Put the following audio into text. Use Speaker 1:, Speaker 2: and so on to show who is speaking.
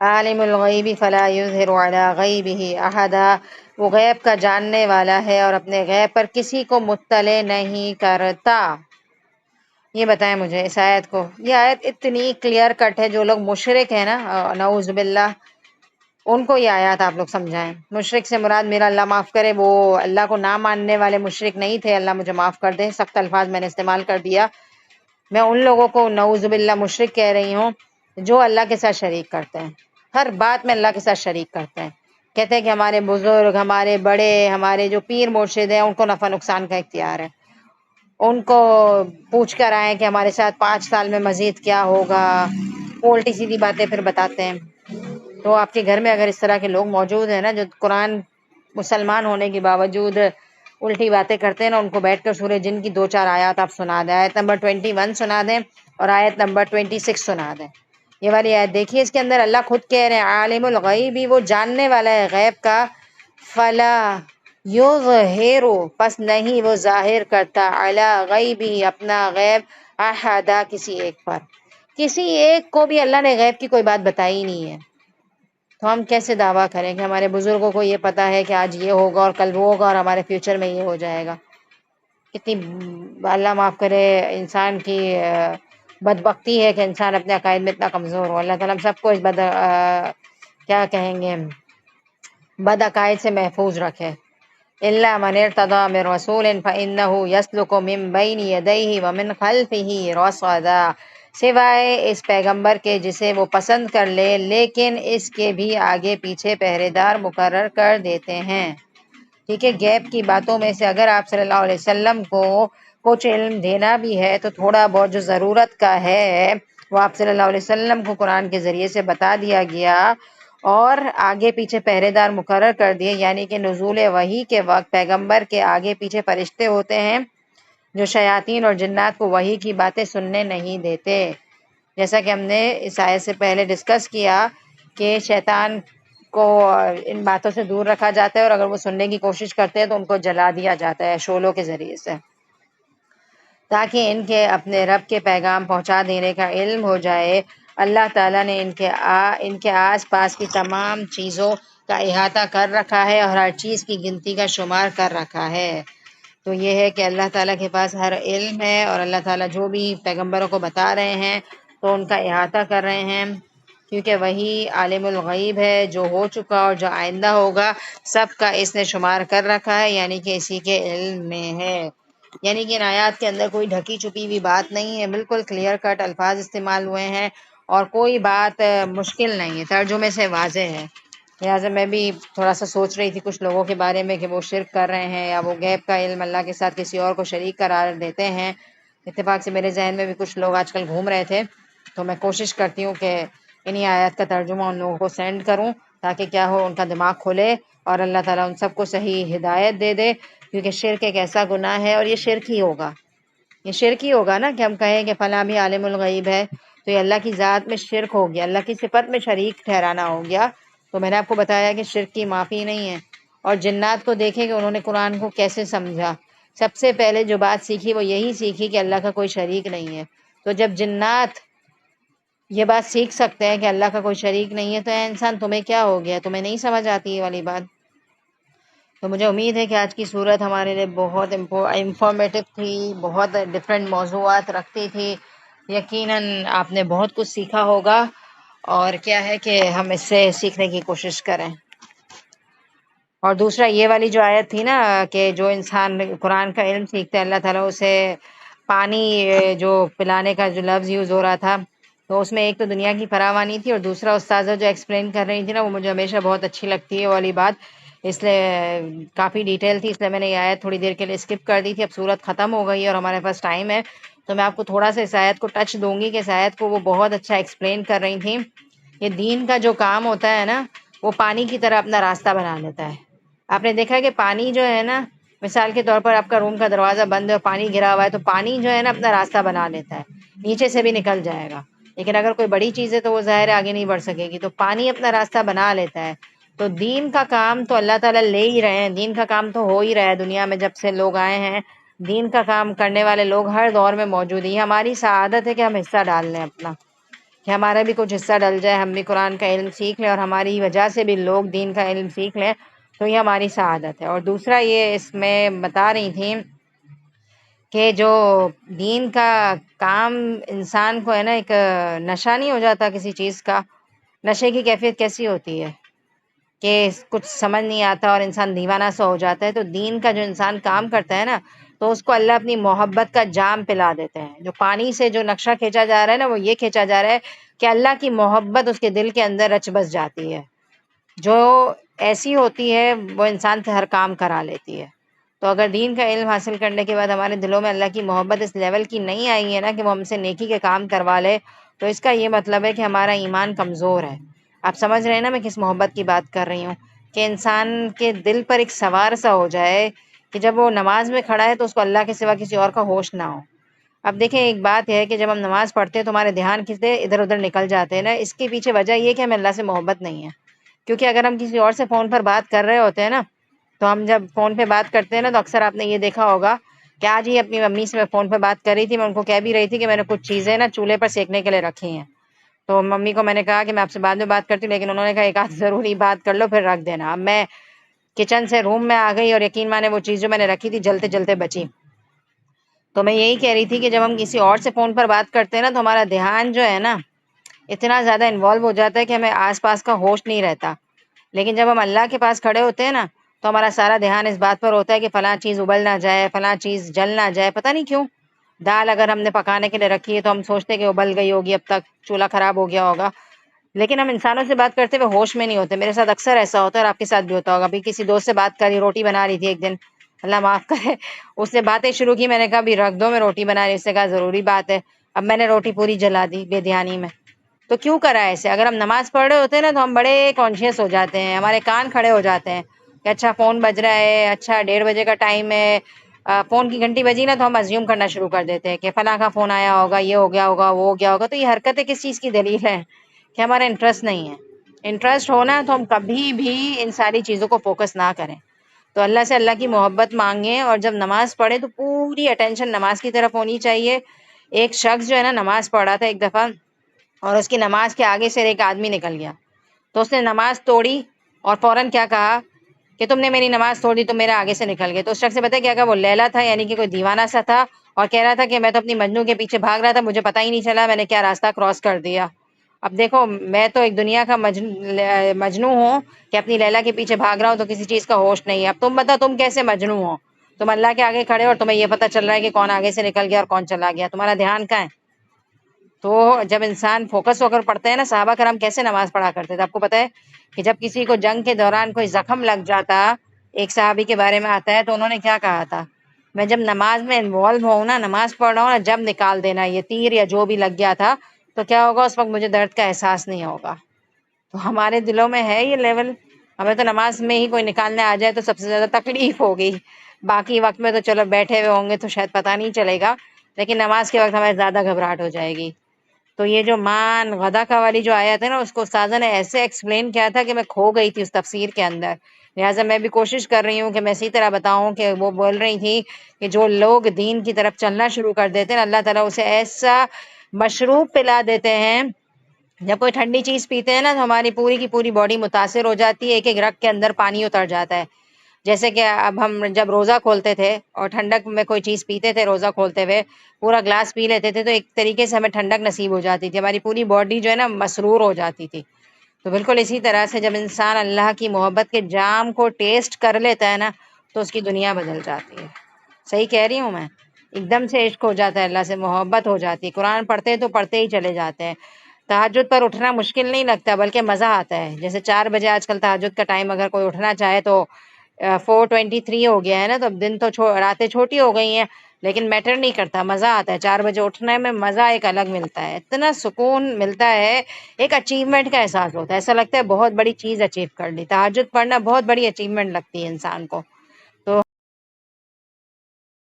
Speaker 1: عالم الغیب فلا یظہر علی غیبہ احدا، وہ غیب کا جاننے والا ہے اور اپنے غیب پر کسی کو مطلع نہیں کرتا۔ یہ بتائیں مجھے اس آیت کو، یہ آیت اتنی کلیئر کٹ ہے، جو لوگ مشرک ہیں نا نعوذ باللہ، ان کو یہ آیات آپ لوگ سمجھائیں۔ مشرک سے مراد، میرا اللہ معاف کرے، وہ اللہ کو نہ ماننے والے مشرک نہیں تھے، اللہ مجھے معاف کر دے، سخت الفاظ میں نے استعمال کر دیا۔ میں ان لوگوں کو نعوذ باللہ مشرک کہہ رہی ہوں جو اللہ کے ساتھ شریک کرتے ہیں، ہر بات میں اللہ کے ساتھ شریک کرتے ہیں، کہتے ہیں کہ ہمارے بزرگ، ہمارے بڑے، ہمارے جو پیر مرشد ہیں، ان کو نفع نقصان کا اختیار ہے، ان کو پوچھ کر آئیں کہ ہمارے ساتھ 5 سال میں مزید کیا ہوگا، الٹی سیدھی باتیں پھر بتاتے ہیں۔ تو آپ کے گھر میں اگر اس طرح کے لوگ موجود ہیں نا، جو قرآن مسلمان ہونے کے باوجود الٹی باتیں کرتے ہیں نا، ان کو بیٹھ کر سورہ جن کی 2-4 آیات آپ سنا دیں، آیت نمبر 21 سنا دیں اور آیت نمبر 26 سنا دیں۔ یہ والی آیت دیکھیے، اس کے اندر اللہ خود کہہ رہے ہیں عالم الغیب، وہ جاننے والا ہے غیب کا، فلا یظہر، پس نہیں وہ ظاہر کرتا، علی غیبہ، اپنا غیب، احدا، کسی ایک پر، کسی ایک کو بھی اللہ نے غیب کی کوئی بات بتائی نہیں ہے۔ تو ہم کیسے دعویٰ کریں کہ ہمارے بزرگوں کو یہ پتہ ہے کہ آج یہ ہوگا اور کل وہ ہوگا اور ہمارے فیوچر میں یہ ہو جائے گا؟ کتنی اللہ معاف کرے انسان کی بدبختی ہے کہ انسان اپنے عقائد میں اتنا کمزور ہو۔ اللہ تعالیٰ ہم سب کو اس کیا کہیں گے، بد عقائد سے محفوظ رکھے۔ إِلَّا مَنِ ارْتَضَىٰ مِن رَّسُولٍ فَإِنَّهُ يَسْلُكُ مِن بَيْنِ يَدَيْهِ وَمِن خَلْفِهِ رَصَدًا، سوائے اس پیغمبر کے جسے وہ پسند کر لے، لیکن اس کے بھی آگے پیچھے پہرے دار مقرر کر دیتے ہیں۔ ٹھیک ہے، غیب کی باتوں میں سے اگر آپ صلی اللہ علیہ وسلم کو کچھ علم دینا بھی ہے تو تھوڑا بہت جو ضرورت کا ہے وہ آپ صلی اللہ علیہ وسلم کو قرآن کے ذریعے سے بتا دیا گیا، اور آگے پیچھے پہرے دار مقرر کر دیے، یعنی کہ نزول وحی کے وقت پیغمبر کے آگے پیچھے فرشتے ہوتے ہیں جو شیاطین اور جنات کو وحی کی باتیں سننے نہیں دیتے، جیسا کہ ہم نے اس آیت سے پہلے ڈسکس کیا کہ شیطان کو ان باتوں سے دور رکھا جاتا ہے، اور اگر وہ سننے کی کوشش کرتے ہیں تو ان کو جلا دیا جاتا ہے شعلوں کے ذریعے سے، تاکہ ان کے اپنے رب کے پیغام پہنچا دینے کا علم ہو جائے۔ اللہ تعالیٰ نے ان کے آس پاس کی تمام چیزوں کا احاطہ کر رکھا ہے اور ہر چیز کی گنتی کا شمار کر رکھا ہے۔ تو یہ ہے کہ اللہ تعالیٰ کے پاس ہر علم ہے، اور اللہ تعالیٰ جو بھی پیغمبروں کو بتا رہے ہیں تو ان کا احاطہ کر رہے ہیں، کیونکہ وہی عالم الغیب ہے، جو ہو چکا اور جو آئندہ ہوگا سب کا اس نے شمار کر رکھا ہے، یعنی کہ اسی کے علم میں ہے۔ یعنی کہ ان آیات کے اندر کوئی ڈھکی چھپی ہوئی بات نہیں ہے، بالکل کلیئر کٹ الفاظ استعمال ہوئے ہیں اور کوئی بات مشکل نہیں ہے، ترجمے سے واضح ہے۔ لہٰذا میں بھی تھوڑا سا سوچ رہی تھی کچھ لوگوں کے بارے میں کہ وہ شرک کر رہے ہیں یا وہ غیب کا علم اللہ کے ساتھ کسی اور کو شریک قرار دیتے ہیں۔ اتفاق سے میرے ذہن میں بھی کچھ لوگ آج کل گھوم رہے تھے، تو میں کوشش کرتی ہوں کہ انہی آیات کا ترجمہ ان لوگوں کو سینڈ کروں، تاکہ کیا ہو، ان کا دماغ کھلے اور اللہ تعالیٰ ان سب کو صحیح ہدایت دے دے، کیونکہ شرک ایک ایسا گناہ ہے، اور یہ شرک ہی ہوگا، یہ شرک ہی ہوگا نا، کہ ہم کہیں کہ فلاں بھی عالم الغیب ہے، تو یہ اللہ کی ذات میں شرک ہو گیا، اللہ کی صفت میں شریک ٹھہرانا ہو گیا۔ تو میں نے آپ کو بتایا کہ شرک کی معافی نہیں ہے۔ اور جنات کو دیکھیں کہ انہوں نے قرآن کو کیسے سمجھا، سب سے پہلے جو بات سیکھی وہ یہی سیکھی کہ اللہ کا کوئی شریک نہیں ہے۔ تو جب جنات یہ بات سیکھ سکتے ہیں کہ اللہ کا کوئی شریک نہیں ہے، تو اے انسان تمہیں کیا ہو گیا، تمہیں نہیں سمجھ آتی یہ والی بات؟ تو مجھے امید ہے کہ آج کی صورت ہمارے لیے بہت انفارمیٹو تھی، بہت ڈفرینٹ موضوعات رکھتی تھی، یقیناً آپ نے بہت کچھ سیکھا ہوگا، اور کیا ہے کہ ہم اس سے سیکھنے کی کوشش کریں۔ اور دوسرا یہ والی جو آیت تھی نا کہ جو انسان قرآن کا علم سیکھتا ہے اللہ تعالیٰ اسے پانی جو پلانے کا جو لفظ یوز ہو رہا تھا، تو اس میں ایک تو دنیا کی فراوانی تھی، اور دوسرا استاذہ جو ایکسپلین کر رہی تھی نا، وہ مجھے ہمیشہ بہت اچھی لگتی ہے والی بات، اس لیے کافی ڈیٹیل تھی، اس لیے میں نے یہ آیت تھوڑی دیر کے لیے اسکپ کر دی تھی۔ اب صورت ختم ہو گئی اور ہمارے پاس ٹائم ہے، تو میں آپ کو تھوڑا سا اس آیت کو ٹچ دوں گی کہ اس آیت کو وہ بہت اچھا ایکسپلین کر رہی تھیں۔ یہ دین کا جو کام ہوتا ہے نا، وہ پانی کی طرح اپنا راستہ بنا لیتا ہے۔ آپ نے دیکھا ہے کہ پانی جو ہے نا، مثال کے طور پر آپ کا روم کا دروازہ بند ہے اور پانی گرا ہوا ہے، تو پانی جو ہے نا اپنا راستہ بنا لیتا ہے، نیچے سے بھی نکل جائے گا، لیکن اگر کوئی بڑی چیز ہے تو وہ ظاہر آگے نہیں بڑھ سکے گی، تو پانی اپنا راستہ بنا لیتا ہے۔ تو دین کا کام تو اللہ تعالیٰ لے ہی رہے ہیں، دین کا کام تو ہو ہی رہا ہے دنیا میں، جب سے لوگ آئے ہیں دین کا کام کرنے والے لوگ ہر دور میں موجود ہیں۔ یہ ہماری سعادت ہے کہ ہم حصہ ڈال لیں اپنا، کہ ہمارا بھی کچھ حصہ ڈل جائے، ہم بھی قرآن کا علم سیکھ لیں اور ہماری وجہ سے بھی لوگ دین کا علم سیکھ لیں، تو یہ ہماری سعادت ہے۔ اور دوسرا یہ اس میں بتا رہی تھیں کہ جو دین کا کام انسان کو ہے نا، ایک نشہ نہیں ہو جاتا کسی چیز کا، نشے کی کیفیت کیسی ہوتی ہے کہ کچھ سمجھ نہیں آتا اور انسان دیوانہ سا ہو جاتا ہے، تو دین کا جو انسان کام کرتا ہے نا، تو اس کو اللہ اپنی محبت کا جام پلا دیتے ہیں۔ جو پانی سے جو نقشہ کھینچا جا رہا ہے نا، وہ یہ کھینچا جا رہا ہے کہ اللہ کی محبت اس کے دل کے اندر رچ بس جاتی ہے، جو ایسی ہوتی ہے وہ انسان سے ہر کام کرا لیتی ہے۔ تو اگر دین کا علم حاصل کرنے کے بعد ہمارے دلوں میں اللہ کی محبت اس لیول کی نہیں آئی ہے نا کہ وہ ہم سے نیکی کے کام کروا لے، تو اس کا یہ مطلب ہے کہ ہمارا ایمان کمزور ہے۔ آپ سمجھ رہے ہیں نا میں کس محبت کی بات کر رہی ہوں؟ کہ انسان کے دل پر ایک سوار سا ہو جائے کہ جب وہ نماز میں کھڑا ہے تو اس کو اللہ کے سوا کسی اور کا ہوش نہ ہو۔ اب دیکھیں ایک بات ہے کہ جب ہم نماز پڑھتے ہیں تو ہمارے دھیان کسے ادھر ادھر نکل جاتے ہیں نا، اس کے پیچھے وجہ یہ کہ ہمیں اللہ سے محبت نہیں ہے۔ کیونکہ اگر ہم کسی اور سے فون پر بات کر رہے ہوتے ہیں نا، تو ہم جب فون پہ بات کرتے ہیں نا، تو اکثر آپ نے یہ دیکھا ہوگا کہ آج ہی اپنی ممی سے میں فون پہ بات کر رہی تھی، میں ان کو کہہ بھی رہی تھی کہ میں نے کچھ چیزیں نا چولہے پر سیکنے کے لیے رکھی ہیں، تو ممی کو میں نے کہا کہ میں آپ سے بعد میں بات کرتی ہوں، لیکن انہوں نے کہا ایک آدھ ضروری بات کر لو پھر رکھ دینا۔ اب میں کچن سے روم میں آ گئی اور یقین مانے وہ چیز جو میں نے رکھی تھی جلتے جلتے بچی۔ تو میں یہی کہہ رہی تھی کہ جب ہم کسی اور سے فون پر بات کرتے ہیں نا، تو ہمارا دھیان جو ہے نا اتنا زیادہ انوالو ہو جاتا ہے کہ ہمیں آس پاس کا ہوش نہیں رہتا۔ لیکن جب ہم اللہ کے پاس کھڑے ہوتے ہیں نا، تو ہمارا سارا دھیان اس بات پر ہوتا ہے کہ فلاں چیز ابل نہ جائے، فلاں چیز جل نہ جائے۔ پتہ نہیں کیوں دال اگر ہم نے پکانے کے لیے رکھی ہے تو ہم سوچتے ہیں کہ ابل گئی ہوگی، اب تک چولہا خراب ہو گیا ہوگا، لیکن ہم انسانوں سے بات کرتے ہوئے ہوش میں نہیں ہوتے۔ میرے ساتھ اکثر ایسا ہوتا ہے اور آپ کے ساتھ بھی ہوتا ہوگا۔ ابھی کسی دوست سے بات کری، روٹی بنا رہی تھی ایک دن، اللہ معاف کرے، اس نے باتیں شروع کی، میں نے کہا بھی رکھ دو میں روٹی بنا رہی، اس نے کہا ضروری بات ہے، اب میں نے روٹی پوری جلا دی بے دھیانی میں۔ تو کیوں کرا ہے ایسے؟ اگر ہم نماز پڑھ رہے ہوتے ہیں نا تو ہم بڑے کانشیس ہو جاتے ہیں، ہمارے کان کھڑے ہو جاتے ہیں کہ اچھا فون بج رہا ہے، اچھا 1:30 کا ٹائم ہے، فون کی گھنٹی بجی نا تو ہم ازیوم کرنا شروع کر دیتے ہیں کہ فلاں کا فون آیا ہوگا، یہ ہو گیا ہوگا، وہ ہو گیا ہوگا۔ تو یہ حرکتیں کس چیز کی دلیل ہے؟ کہ ہمارا انٹرسٹ نہیں ہے۔ انٹرسٹ ہونا تو ہم کبھی بھی ان ساری چیزوں کو فوکس نہ کریں، تو اللہ سے اللہ کی محبت مانگیں، اور جب نماز پڑھیں تو پوری اٹینشن نماز کی طرف ہونی چاہیے۔ ایک شخص جو ہے نا نماز پڑھ رہا تھا ایک دفعہ، اور اس کی نماز کے آگے سے ایک آدمی نکل گیا، تو اس نے نماز توڑی اور فوراً کیا کہا کہ تم نے میری نماز توڑ دی، تم میرے آگے سے نکل گئے۔ تو اس شخص سے پتہ ہے کیا کہا؟ وہ لیلا تھا، یعنی کہ کوئی دیوانہ سا تھا، اور کہہ رہا تھا کہ میں تو اپنی مجنوں کے پیچھے بھاگ رہا تھا، مجھے پتہ ہی نہیں چلا میں نے کیا راستہ کراس کر دیا۔ اب دیکھو میں تو ایک دنیا کا مجنوں ہوں کہ اپنی لیلا کے پیچھے بھاگ رہا ہوں تو کسی چیز کا ہوش نہیں ہے۔ اب تم بتاؤ تم کیسے مجنوں ہو؟ تم اللہ کے آگے کھڑے اور تمہیں یہ پتہ چل رہا ہے کہ کون آگے سے نکل گیا اور کون چلا گیا، تمہارا دھیان کہاں ہے؟ تو جب انسان فوکس ہو کر پڑھتا ہے نا، صحابہ کرام کیسے نماز پڑھا کرتے تھے؟ آپ کو پتہ ہے کہ جب کسی کو جنگ کے دوران کوئی زخم لگ جاتا، ایک صحابی کے بارے میں آتا ہے، تو انہوں نے کیا کہا تھا؟ میں جب نماز میں انوالو ہوں نا، نماز پڑھ رہا ہوں نا، جب نکال دینا یہ تیر یا جو بھی لگ گیا تھا، تو کیا ہوگا اس وقت مجھے درد کا احساس نہیں ہوگا۔ تو ہمارے دلوں میں ہے یہ لیول، ہمیں تو نماز میں ہی کوئی نکالنے آ جائے تو سب سے زیادہ تکلیف ہوگی، باقی وقت میں تو چلو بیٹھے ہوئے ہوں گے تو شاید پتہ نہیں چلے گا، لیکن نماز کے وقت ہمیں زیادہ گھبراہٹ ہو جائے گی۔ تو یہ جو مان غدا کا والی جو آیت ہے نا، اس کو استاذہ نے ایسے ایکسپلین کیا تھا کہ میں کھو گئی تھی اس تفسیر کے اندر، لہٰذا میں بھی کوشش کر رہی ہوں کہ میں اسی طرح بتاؤں کہ وہ بول رہی تھی کہ جو لوگ دین کی طرف چلنا شروع کر دیتے ہیں اللہ تعالیٰ اسے ایسا مشروب پلا دیتے ہیں، جب کوئی ٹھنڈی چیز پیتے ہیں نا تو ہماری پوری کی پوری باڈی متاثر ہو جاتی ہے، ایک ایک رگ کے اندر پانی اتر جاتا ہے۔ جیسے کہ اب ہم جب روزہ کھولتے تھے اور ٹھنڈک میں کوئی چیز پیتے تھے، روزہ کھولتے ہوئے پورا گلاس پی لیتے تھے، تو ایک طریقے سے ہمیں ٹھنڈک نصیب ہو جاتی تھی، ہماری پوری باڈی جو ہے نا مسرور ہو جاتی تھی۔ تو بالکل اسی طرح سے جب انسان اللہ کی محبت کے جام کو ٹیسٹ کر لیتا ہے نا، تو اس کی دنیا بدل جاتی ہے۔ صحیح کہہ رہی ہوں میں؟ ایک دم سے عشق ہو جاتا ہے، اللہ سے محبت ہو جاتی ہے، قرآن پڑھتے ہیں تو پڑھتے ہی چلے جاتے ہیں، تہجد پر اٹھنا مشکل نہیں لگتا بلکہ مزہ آتا ہے۔ جیسے 4 بجے آج کل تہجد کا ٹائم اگر کوئی اٹھنا چاہے تو 4:23 ہو گیا ہے نا، تو اب دن تو راتیں چھوٹی ہو گئی ہیں، لیکن میٹر نہیں کرتا، مزہ آتا ہے 4 بجے اٹھنے میں، مزہ ایک الگ ملتا ہے، اتنا سکون ملتا ہے، ایک اچیومنٹ کا احساس ہوتا ہے، ایسا لگتا ہے بہت بڑی چیز اچیو کر لی۔ تہجد پڑھنا بہت بڑی اچیومنٹ لگتی ہے انسان کو۔